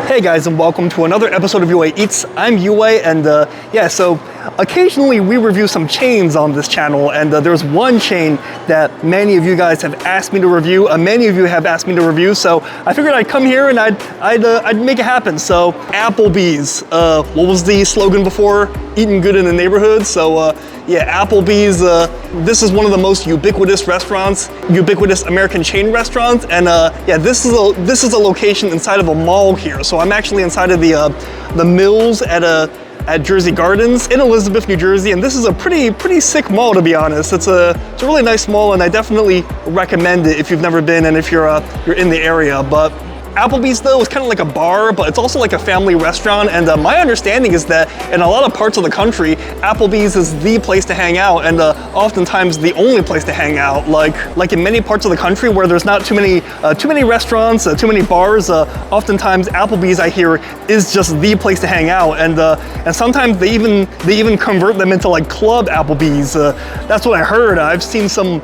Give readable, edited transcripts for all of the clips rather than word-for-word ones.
Hey guys, and welcome to another episode of UA Eats. I'm UA, and so occasionally we review some chains on this channel, and there's one chain that many of you guys have asked me to review. Many of you have asked me to review, so I figured I'd come here and I'd make it happen. So Applebee's, what was the slogan before? Eating good in the neighborhood. So yeah, Applebee's. This is one of the most ubiquitous restaurants, ubiquitous American chain restaurants, and yeah, this is a location inside of a mall here. So I'm actually inside of the Mills at Jersey Gardens in Elizabeth, New Jersey, and this is a pretty sick mall, to be honest. It's a really nice mall, and I definitely recommend it if you've never been and if you're in the area. But Applebee's though is kind of like a bar, but it's also like a family restaurant, and my understanding is that in a lot of parts of the country, Applebee's is the place to hang out, and oftentimes the only place to hang out. Like in many parts of the country where there's not too many restaurants, too many bars, oftentimes Applebee's, I hear, is just the place to hang out, and sometimes they even convert them into like club Applebee's. That's what I heard. I've seen some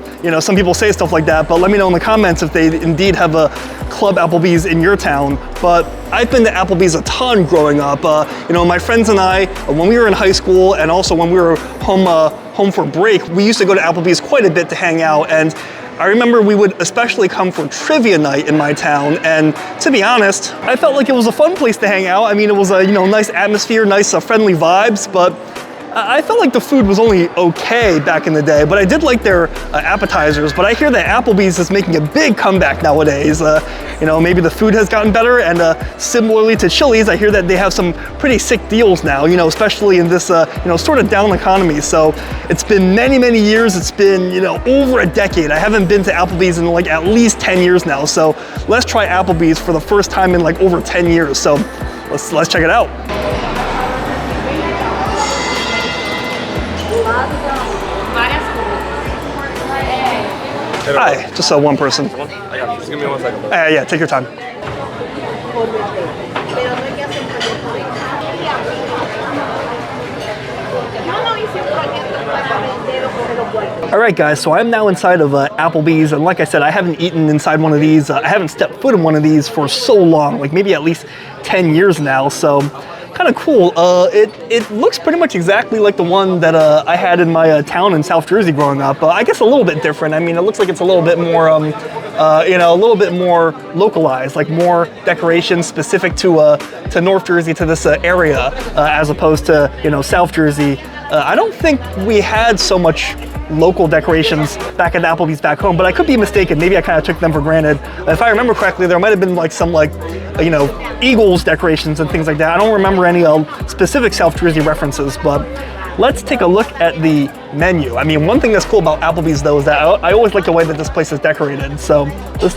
people say stuff like that, but let me know in the comments if they indeed have a club Applebee's in your town. But I've been to Applebee's a ton growing up. My friends and I, when we were in high school and also when we were home for break, we used to go to Applebee's quite a bit to hang out. And I remember we would especially come for trivia night in my town, and to be honest, I felt like it was a fun place to hang out. I mean, it was a nice atmosphere, nice friendly vibes, but I felt like the food was only okay back in the day, but I did like their appetizers. But I hear that Applebee's is making a big comeback nowadays. Maybe the food has gotten better, and similarly to Chili's, I hear that they have some pretty sick deals now, especially in this sort of down economy. So it's been many years. It's been over a decade. I haven't been to Applebee's in like at least 10 years now. So let's try Applebee's for the first time in like over 10 years. So let's check it out. Hi, just one person. I got you. Just give me 1 second. Yeah, take your time. All right, guys, so I'm now inside of Applebee's, and like I said, I haven't eaten inside one of these. I haven't stepped foot in one of these for so long, like maybe at least 10 years now, so kind of cool. It looks pretty much exactly like the one that I had in my town in South Jersey growing up. I guess a little bit different. I mean, it looks like it's a little bit more, a little bit more localized, like more decorations specific to North Jersey, to this area, as opposed to South Jersey. I don't think we had so much local decorations back at Applebee's back home, but I could be mistaken. Maybe I kind of took them for granted. If I remember correctly, there might have been like some Eagles decorations and things like that. I don't remember any specific South Jersey references, but let's take a look at the menu. I mean, one thing that's cool about Applebee's though is that I always like the way that this place is decorated. So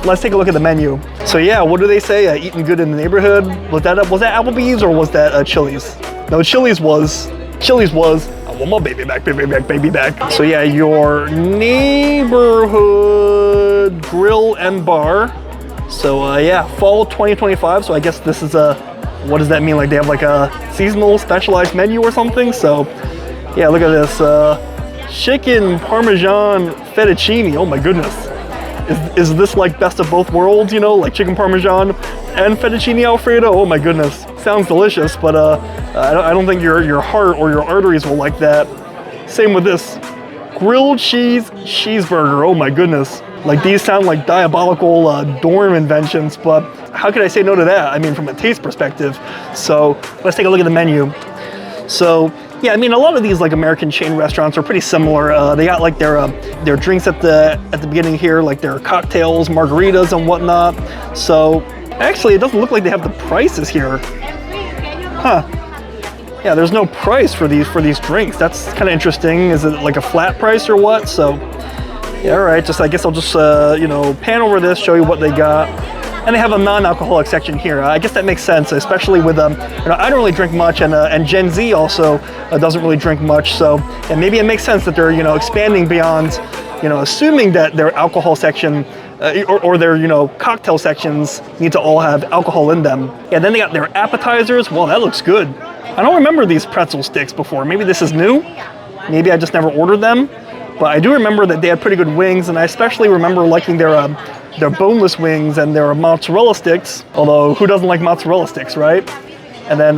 let's take a look at the menu. So yeah, what do they say? Eating good in the neighborhood. Was that Applebee's or was that Chili's? No, Chili's was. I want my baby back. So yeah, your neighborhood grill and bar. So yeah, fall 2025. So I guess this is what does that mean? Like they have like a seasonal specialized menu or something? So yeah, look at this, chicken parmesan fettuccine. Oh my goodness. Is this like best of both worlds, like chicken parmesan and fettuccine Alfredo? Oh my goodness, sounds delicious, but I don't think your heart or your arteries will like that. Same with this, grilled cheese cheeseburger. Oh my goodness, like these sound like diabolical dorm inventions, but how could I say no to that? I mean, from a taste perspective. So let's take a look at the menu. So yeah, I mean, a lot of these like American chain restaurants are pretty similar. They got like their drinks at the beginning here, like their cocktails, margaritas and whatnot. So actually, it doesn't look like they have the prices here. Huh. Yeah, there's no price for these drinks. That's kind of interesting. Is it like a flat price or what? So yeah, all right. I guess I'll just pan over this, show you what they got. And they have a non-alcoholic section here. I guess that makes sense, especially with I don't really drink much, and Gen Z also doesn't really drink much. So and maybe it makes sense that they're expanding beyond, assuming that their alcohol section or their cocktail sections need to all have alcohol in them. Yeah, then they got their appetizers. Well, that looks good. I don't remember these pretzel sticks before. Maybe this is new. Maybe I just never ordered them. But I do remember that they had pretty good wings, and I especially remember liking their their boneless wings and their mozzarella sticks. Although, who doesn't like mozzarella sticks, right? And then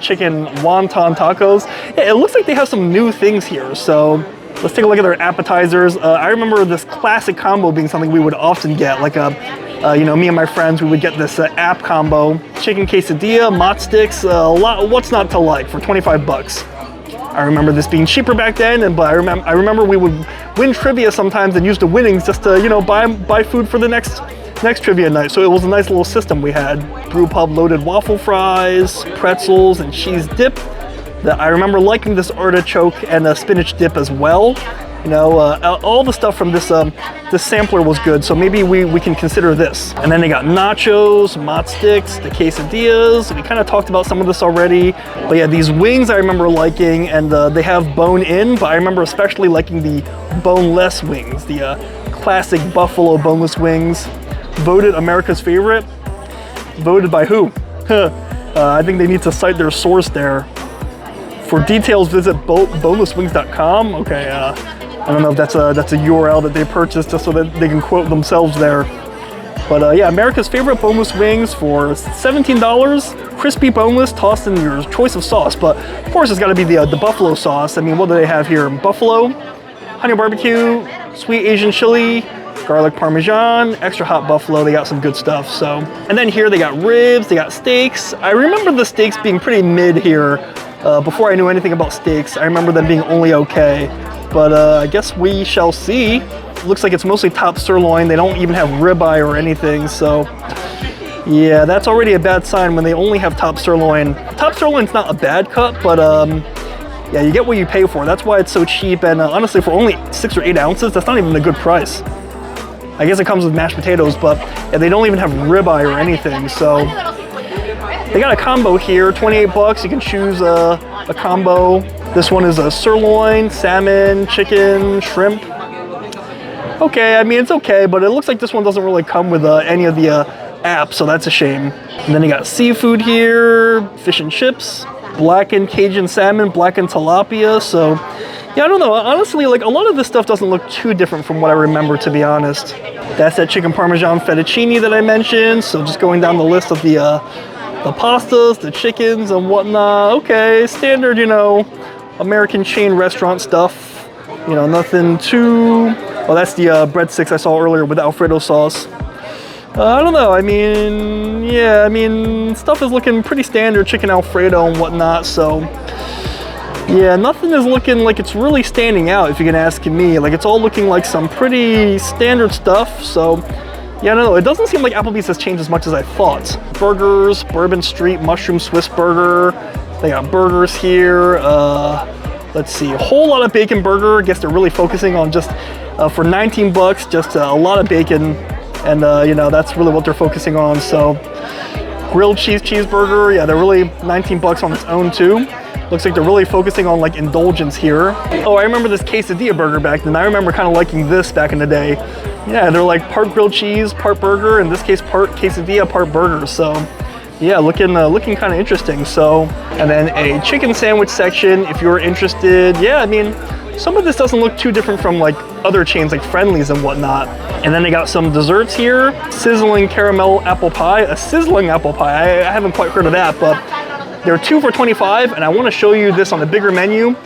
chicken wonton tacos. Yeah, it looks like they have some new things here. So let's take a look at their appetizers. I remember this classic combo being something we would often get, like you know, me and my friends, we would get this app combo, chicken quesadilla, mozz sticks, what's not to like for 25 bucks. I remember this being cheaper back then, but I remember we would win trivia sometimes and use the winnings just to, you know, buy food for the next trivia night. So it was a nice little system we had. Brew pub loaded waffle fries, pretzels, and cheese dip. I remember liking this artichoke and spinach dip as well. You know, all the stuff from this sampler was good, so maybe we can consider this. And then they got nachos, mozz sticks, the quesadillas. We kind of talked about some of this already. But yeah, these wings I remember liking, and they have bone in, but I remember especially liking the boneless wings, the classic buffalo boneless wings. Voted America's favorite. Voted by who? I think they need to cite their source there. For details, visit bonelesswings.com. Okay, I don't know if that's a URL that they purchased just so that they can quote themselves there. But yeah, America's favorite boneless wings for $17. Crispy boneless, tossed in your choice of sauce. But of course, it's got to be the buffalo sauce. I mean, what do they have here? Buffalo, honey barbecue, sweet Asian chili, garlic parmesan, extra hot buffalo. They got some good stuff. So, and then here they got ribs, they got steaks. I remember the steaks being pretty mid here. Before I knew anything about steaks, I remember them being only okay. But I guess we shall see. Looks like it's mostly top sirloin. They don't even have ribeye or anything. So yeah, that's already a bad sign when they only have top sirloin. Top sirloin's not a bad cut, but yeah, you get what you pay for. That's why it's so cheap. And honestly, for only 6 or 8 ounces, that's not even a good price. I guess it comes with mashed potatoes, but yeah, they don't even have ribeye or anything. So they got a combo here, 28 bucks. You can choose a combo. This one is a sirloin, salmon, chicken, shrimp. Okay, I mean, it's okay, but it looks like this one doesn't really come with any of the apps, so that's a shame. And then you got seafood here, fish and chips, blackened Cajun salmon, blackened tilapia. So yeah, I don't know. Honestly, like a lot of this stuff doesn't look too different from what I remember, to be honest. That's that chicken parmesan fettuccine that I mentioned. So just going down the list of the pastas, the chickens and whatnot. Okay, standard, you know, American chain restaurant stuff. You know, nothing too... Oh, that's the breadsticks I saw earlier with the Alfredo sauce. I don't know, I mean, yeah, I mean, stuff is looking pretty standard, chicken Alfredo and whatnot, so... Yeah, nothing is looking like it's really standing out, if you can ask me. Like, it's all looking like some pretty standard stuff, so... Yeah, I don't know, it doesn't seem like Applebee's has changed as much as I thought. Burgers, Bourbon Street, Mushroom Swiss Burger. They got burgers here. Let's see, a whole lot of bacon burger. I guess they're really focusing on just, for 19 bucks, just a lot of bacon. And, you know, that's really what they're focusing on. So, grilled cheeseburger. Yeah, they're really 19 bucks on its own, too. Looks like they're really focusing on, like, indulgence here. Oh, I remember this quesadilla burger back then. I remember kind of liking this back in the day. Yeah, they're like part grilled cheese, part burger. In this case, part quesadilla, part burger. So, yeah, looking kind of interesting. So, and then a chicken sandwich section if you're interested. Yeah, I mean, some of this doesn't look too different from like other chains like Friendly's and whatnot. And then they got some desserts here. Sizzling caramel apple pie, a sizzling apple pie. I haven't quite heard of that, but they're 2 for $25, and I want to show you this on a bigger menu.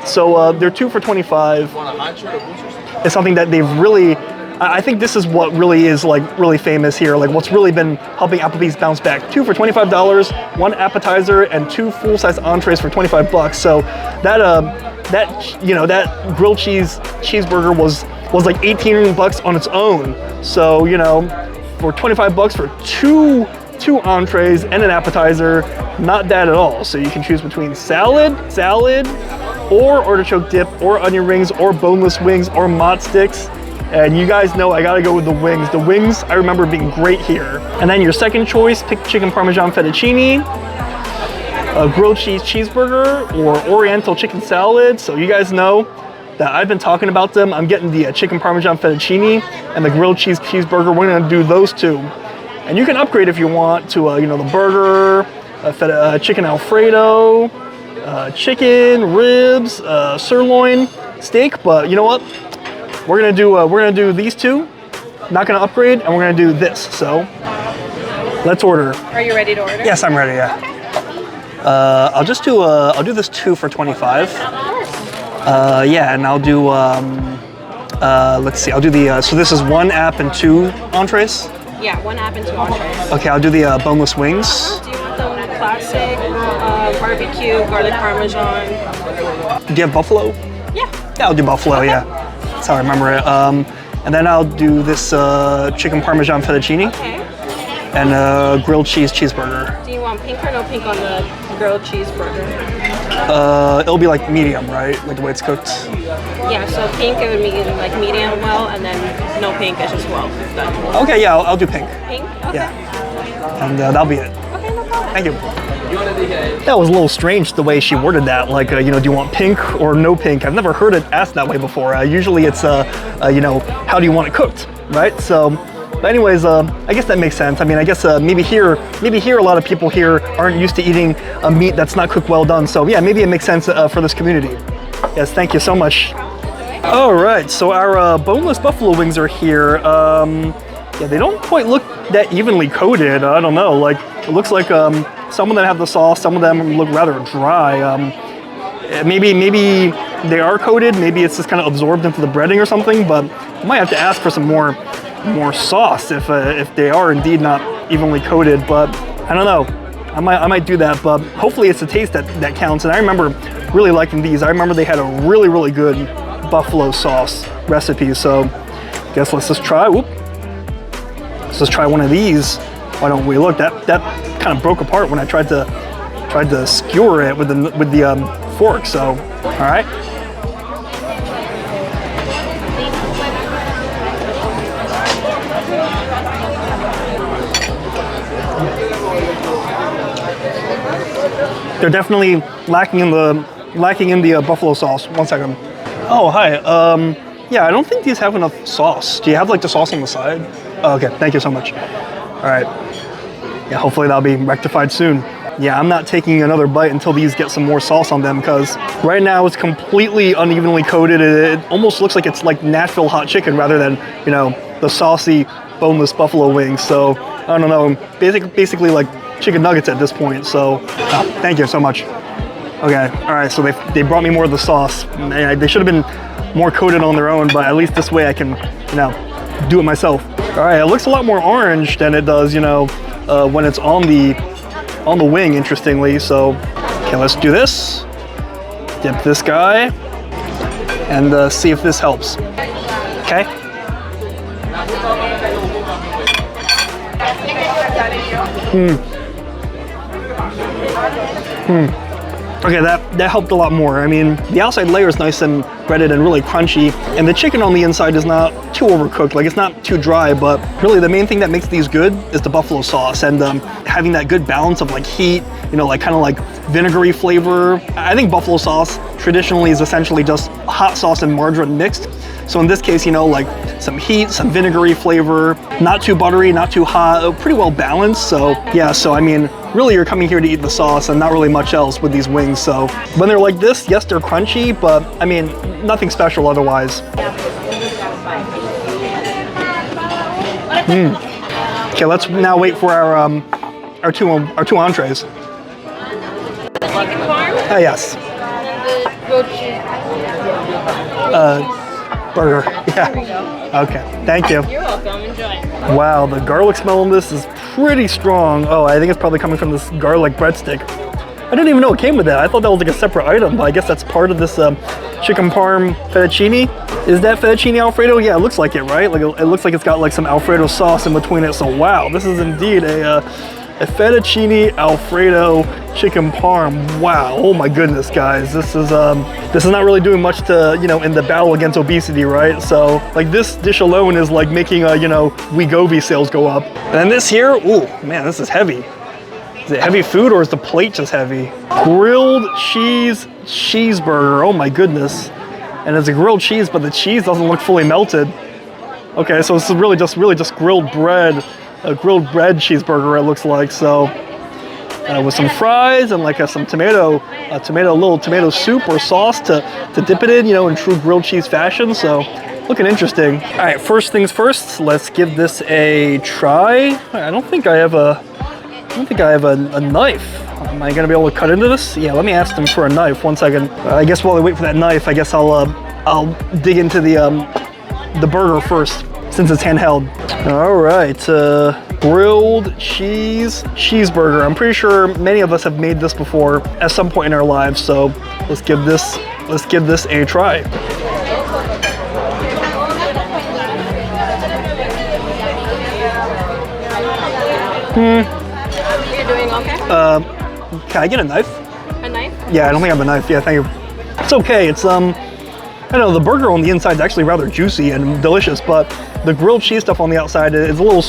So they're 2 for $25. It's something that they've really, I think this is what really is like really famous here. Like what's really been helping Applebee's bounce back. 2 for $25, 1 appetizer, and 2 full-size entrees for 25 bucks. So that you know, that grilled cheeseburger was like 18 bucks on its own. So, you know, for 25 bucks for two entrees and an appetizer, not bad at all. So you can choose between salad, or artichoke dip, or onion rings, or boneless wings, or mozz sticks. And you guys know I gotta go with the wings. The wings I remember being great here. And then your second choice, pick chicken parmesan fettuccine, a grilled cheeseburger, or oriental chicken salad. So you guys know that I've been talking about them. I'm getting the chicken parmesan fettuccine and the grilled cheeseburger. We're gonna do those two. And you can upgrade if you want to, you know, the burger, chicken Alfredo, chicken, ribs, sirloin, steak. But you know what? We're gonna do these two. not gonna upgrade, and we're gonna do this. So let's order. Are you ready to order? Yes, I'm ready. Yeah. I'll just do I'll do this 2 for $25. Yeah, and I'll do let's see. I'll do the so this is 1 app and 2 entrees. Yeah, 1 app and 2 entrees. Okay, I'll do the boneless wings. Do you want the classic barbecue garlic parmesan? Do you have buffalo? Yeah. Yeah, I'll do buffalo. Yeah, that's how I remember it. And then I'll do this chicken parmesan fettuccine. Okay. And grilled cheese cheeseburger. Do you want pink or no pink on the grilled cheeseburger? It'll be like medium, right? Like the way it's cooked. Yeah, so pink it would be like medium well, and then no pink is just well done. Okay, yeah, I'll do pink. Pink? Okay. Yeah. And that'll be it. Okay, no problem. Thank you. That was a little strange the way she worded that. Like, you know, do you want pink or no pink? I've never heard it asked that way before. Usually it's, you know, how do you want it cooked, right? So, but anyways, I guess that makes sense. I mean, I guess maybe here a lot of people here aren't used to eating a meat that's not cooked well done. So yeah, maybe it makes sense for this community. Yes, thank you so much. All right, so our boneless buffalo wings are here. Yeah, they don't quite look that evenly coated. I don't know, like it looks like some of them have the sauce, some of them look rather dry. Maybe they are coated, maybe it's just kind of absorbed into the breading or something, but I might have to ask for some more sauce if they are indeed not evenly coated, but I don't know. I might do that, but hopefully it's the taste that counts. And I remember really liking these. I remember they had a really good buffalo sauce recipe. So I guess let's just try. Whoop. Let's just try one of these. Why don't we? Look, that kind of broke apart when I tried to skewer it with the fork. So all right. They're definitely lacking in the buffalo sauce. 1 second. Oh, hi. Yeah, I don't think these have enough sauce. Do you have like the sauce on the side? Oh, okay, thank you so much. All right. Yeah, hopefully that'll be rectified soon. Yeah, I'm not taking another bite until these get some more sauce on them, because right now it's completely unevenly coated. It almost looks like it's like Nashville hot chicken rather than, you know, the saucy boneless buffalo wings. So I don't know, basically like chicken nuggets at this point. So thank you so much. Okay, all right, so they brought me more of the sauce. They should have been more coated on their own, but at least this way I can, you know, do it myself. All right, it looks a lot more orange than it does, you know, when it's on the wing, interestingly. So okay, let's do this. Dip this guy and see if this helps. Okay. Okay, that helped a lot more. I mean, the outside layer is nice and breaded and really crunchy, and the chicken on the inside is not too overcooked. Like, it's not too dry, but really the main thing that makes these good is the buffalo sauce and having that good balance of like heat, you know, like kind of like vinegary flavor. I think buffalo sauce traditionally is essentially just hot sauce and margarine mixed. So in this case, you know, like some heat, some vinegary flavor, not too buttery, not too hot, pretty well balanced. So yeah, so I mean, really you're coming here to eat the sauce and not really much else with these wings. So when they're like this, yes, they're crunchy, but I mean, nothing special otherwise. Okay, let's now wait for our two entrees. Yes. Burger. Yeah. Okay. Thank you. You're welcome. Enjoy. Wow, the garlic smell in this is pretty strong. Oh, I think it's probably coming from this garlic breadstick. I didn't even know it came with that. I thought that was like a separate item, but I guess that's part of this chicken parm fettuccine. Is that fettuccine Alfredo? Yeah, it looks like it, right? Like it looks like it's got like some Alfredo sauce in between it. So wow, this is indeed a fettuccine Alfredo chicken parm. Wow, oh my goodness, guys. This is not really doing much to, you know, in the battle against obesity, right? So like this dish alone is like making you know, Wegovy sales go up. And then this here, ooh, man, this is heavy. Is it heavy food or is the plate just heavy? Grilled cheese cheeseburger, oh my goodness. And it's a grilled cheese, but the cheese doesn't look fully melted. Okay, so this is really just grilled bread. A grilled bread cheeseburger, it looks like. So with some fries and like some little tomato soup or sauce to dip it in, you know, in true grilled cheese fashion. So looking interesting. All right, first things first, let's give this a try. I don't think I have a knife. Am I gonna be able to cut into this? Yeah, let me ask them for a knife. 1 second. I guess while I wait for that knife, I guess I'll dig into the burger first, since it's handheld. All right, grilled cheeseburger. I'm pretty sure many of us have made this before at some point in our lives, so let's give this a try. You're doing okay? Can I get a knife? A knife? Yeah, I don't think I have a knife. Yeah, thank you. It's okay. It's I don't know, the burger on the inside is actually rather juicy and delicious, but the grilled cheese stuff on the outside is a little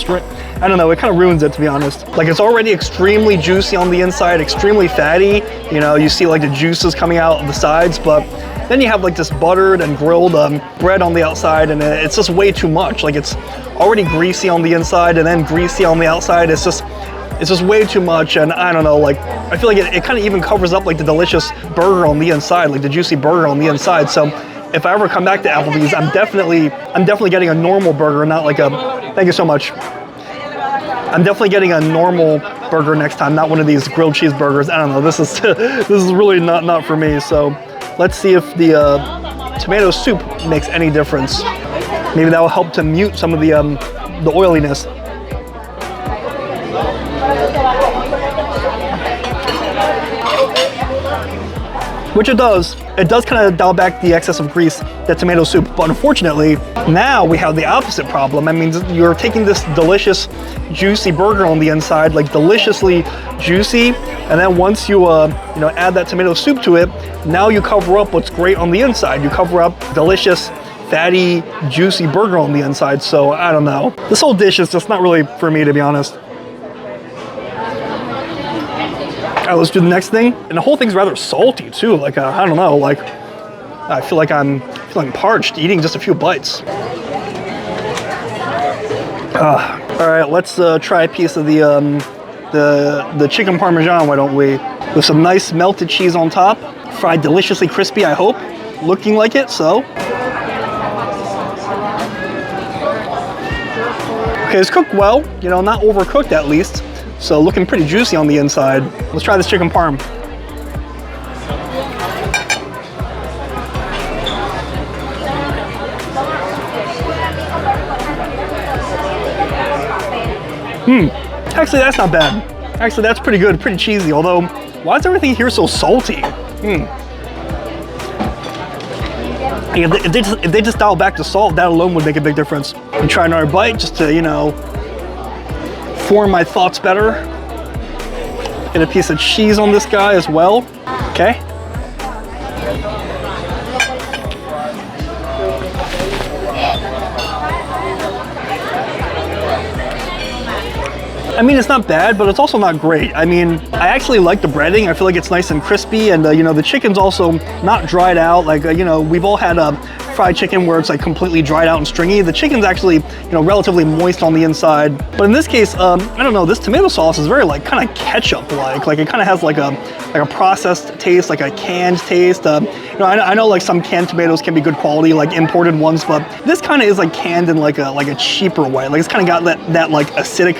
I don't know, it kind of ruins it, to be honest. Like, it's already extremely juicy on the inside, extremely fatty. You know, you see like the juices coming out of the sides, but then you have like this buttered and grilled bread on the outside, and it's just way too much. Like, it's already greasy on the inside and then greasy on the outside. It's just way too much, and I don't know, like, I feel like it kind of even covers up like the delicious burger on the inside, like the juicy burger on the inside. So if I ever come back to Applebee's, I'm definitely getting a normal burger, not like a, thank you so much. I'm definitely getting a normal burger next time, not one of these grilled cheeseburgers. I don't know, this is really not for me. So let's see if the tomato soup makes any difference. Maybe that will help to mute some of the oiliness. Which it does. It does kind of dial back the excess of grease, that tomato soup. But unfortunately, now we have the opposite problem. I mean, you're taking this delicious, juicy burger on the inside, like deliciously juicy, and then once you add that tomato soup to it, now you cover up what's great on the inside. You cover up delicious, fatty, juicy burger on the inside. So I don't know. This whole dish is just not really for me, to be honest. All right, let's do the next thing. And the whole thing's rather salty too. Like, I don't know, like, I feel like I'm feeling parched eating just a few bites. All right, let's try a piece of the chicken parmesan, why don't we? With some nice melted cheese on top, fried deliciously crispy, I hope. Looking like it, so. Okay, it's cooked well, you know, not overcooked at least. So looking pretty juicy on the inside. Let's try this chicken parm. Actually, that's not bad. Actually, that's pretty good, pretty cheesy. Although, why is everything here so salty? If they just dial back the salt, that alone would make a big difference. And try another bite just to, you know, form my thoughts better. Get a piece of cheese on this guy as well. Okay. I mean, it's not bad, but it's also not great. I mean, I actually like the breading. I feel like it's nice and crispy, and you know, the chicken's also not dried out. Like, you know, we've all had fried chicken where it's like completely dried out and stringy. The chicken's actually, you know, relatively moist on the inside. But in this case, I don't know, this tomato sauce is very like kind of ketchup-like. Like, it kind of has like a processed taste, like a canned taste. You know, I know like some canned tomatoes can be good quality, like imported ones, but this kind of is like canned in like a cheaper way. Like, it's kind of got that like acidic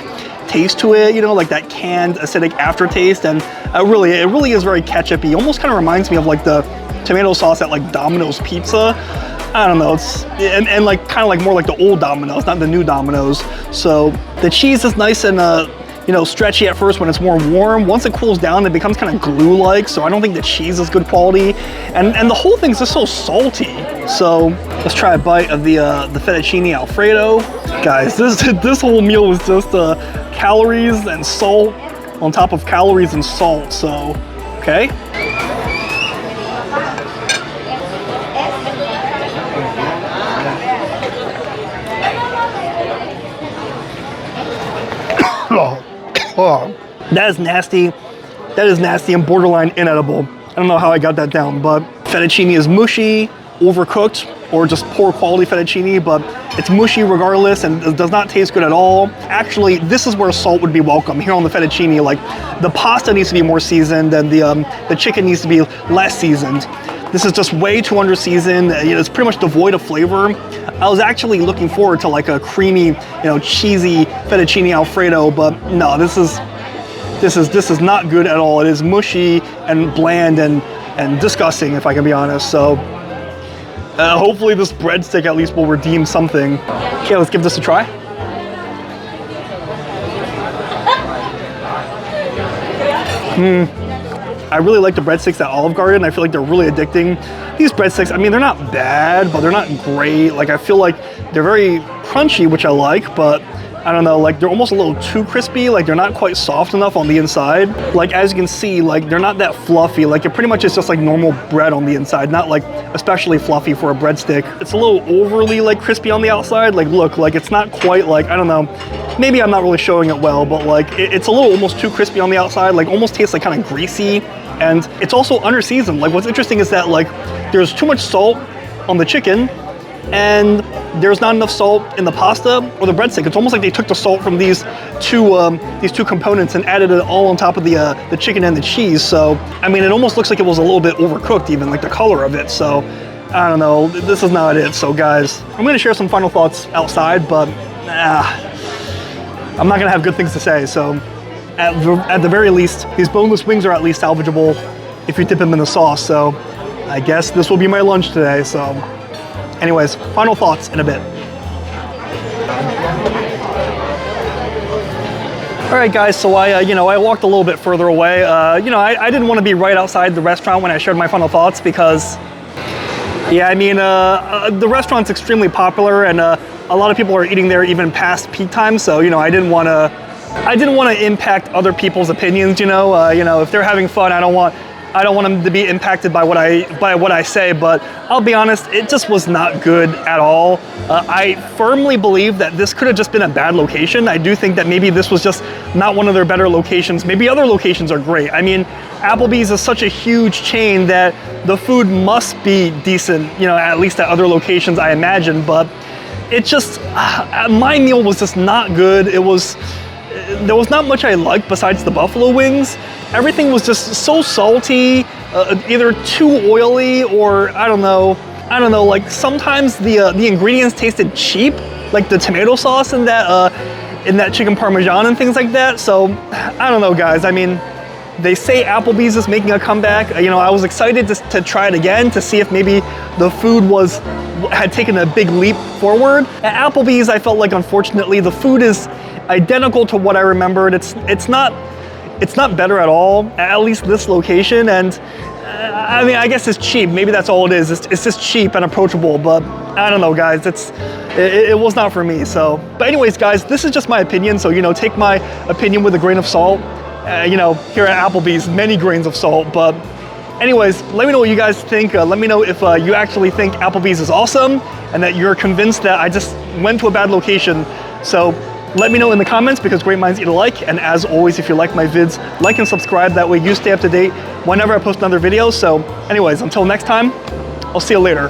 taste to it, you know, like that canned acidic aftertaste, and it really is very ketchup-y. Almost kind of reminds me of like the tomato sauce at like Domino's Pizza. I don't know, it's and like kind of like more like the old Domino's, not the new Domino's. So the cheese is nice and you know, stretchy at first when it's more warm. Once it cools down, it becomes kind of glue-like. So I don't think the cheese is good quality, and the whole thing's just so salty. So let's try a bite of the fettuccine Alfredo. Guys, this whole meal was just calories and salt on top of calories and salt. So okay. Oh, that is nasty. That is nasty and borderline inedible. I don't know how I got that down, but fettuccine is mushy, overcooked, or just poor quality fettuccine, but it's mushy regardless and it does not taste good at all. Actually, this is where salt would be welcome here on the fettuccine. Like, the pasta needs to be more seasoned and the chicken needs to be less seasoned. This is just way too under-seasoned. You know, it's pretty much devoid of flavor. I was actually looking forward to like a creamy, you know, cheesy fettuccine Alfredo, but no, this is not good at all. It is mushy and bland and disgusting, if I can be honest. So hopefully this breadstick at least will redeem something. Okay, let's give this a try. I really like the breadsticks at Olive Garden. I feel like they're really addicting. These breadsticks, I mean, they're not bad, but they're not great. Like, I feel like they're very crunchy, which I like, but I don't know, like they're almost a little too crispy. Like they're not quite soft enough on the inside. Like as you can see, like they're not that fluffy. Like it pretty much is just like normal bread on the inside, not like especially fluffy for a breadstick. It's a little overly like crispy on the outside. Like look, like it's not quite like, I don't know, maybe I'm not really showing it well, but like it's a little almost too crispy on the outside. Like almost tastes like kind of greasy, and it's also under seasoned. Like what's interesting is that like there's too much salt on the chicken, and there's not enough salt in the pasta or the breadstick. It's almost like they took the salt from these two components and added it all on top of the chicken and the cheese. So, I mean, it almost looks like it was a little bit overcooked, even like the color of it. So, I don't know, this is not it. So guys, I'm gonna share some final thoughts outside, but I'm not gonna have good things to say. So, at the very least, these boneless wings are at least salvageable if you dip them in the sauce. So, I guess this will be my lunch today. So. Anyways, final thoughts in a bit. All right, guys, so I walked a little bit further away. I didn't want to be right outside the restaurant when I shared my final thoughts because, yeah, I mean, the restaurant's extremely popular and a lot of people are eating there even past peak time. So, I didn't want to impact other people's opinions. If they're having fun, I don't want them to be impacted by what I say, but I'll be honest, it just was not good at all. I firmly believe that this could have just been a bad location. I do think that maybe this was just not one of their better locations. Maybe other locations are great. I mean, Applebee's is such a huge chain that the food must be decent, at least at other locations, I imagine, but it just, my meal was just not good. There was not much I liked besides the buffalo wings. Everything was just so salty, either too oily, or I don't know, like sometimes the ingredients tasted cheap, like the tomato sauce in that chicken parmesan and things like that. So I don't know, guys. I mean, they say Applebee's is making a comeback. I was excited to try it again to see if maybe the food had taken a big leap forward. At Applebee's, I felt like unfortunately the food is identical to what I remembered. It's not better at all, at least this location, and I mean, I guess it's cheap. Maybe that's all it is. It's just cheap and approachable, but I don't know, guys. It was not for me. So, but anyways, guys, this is just my opinion. So, take my opinion with a grain of salt. Here at Applebee's, many grains of salt. But anyways, let me know what you guys think. Let me know if you actually think Applebee's is awesome and that you're convinced that I just went to a bad location. So, let me know in the comments because great minds eat alike. And as always, if you like my vids, like and subscribe. That way you stay up to date whenever I post another video. So anyways, until next time, I'll see you later.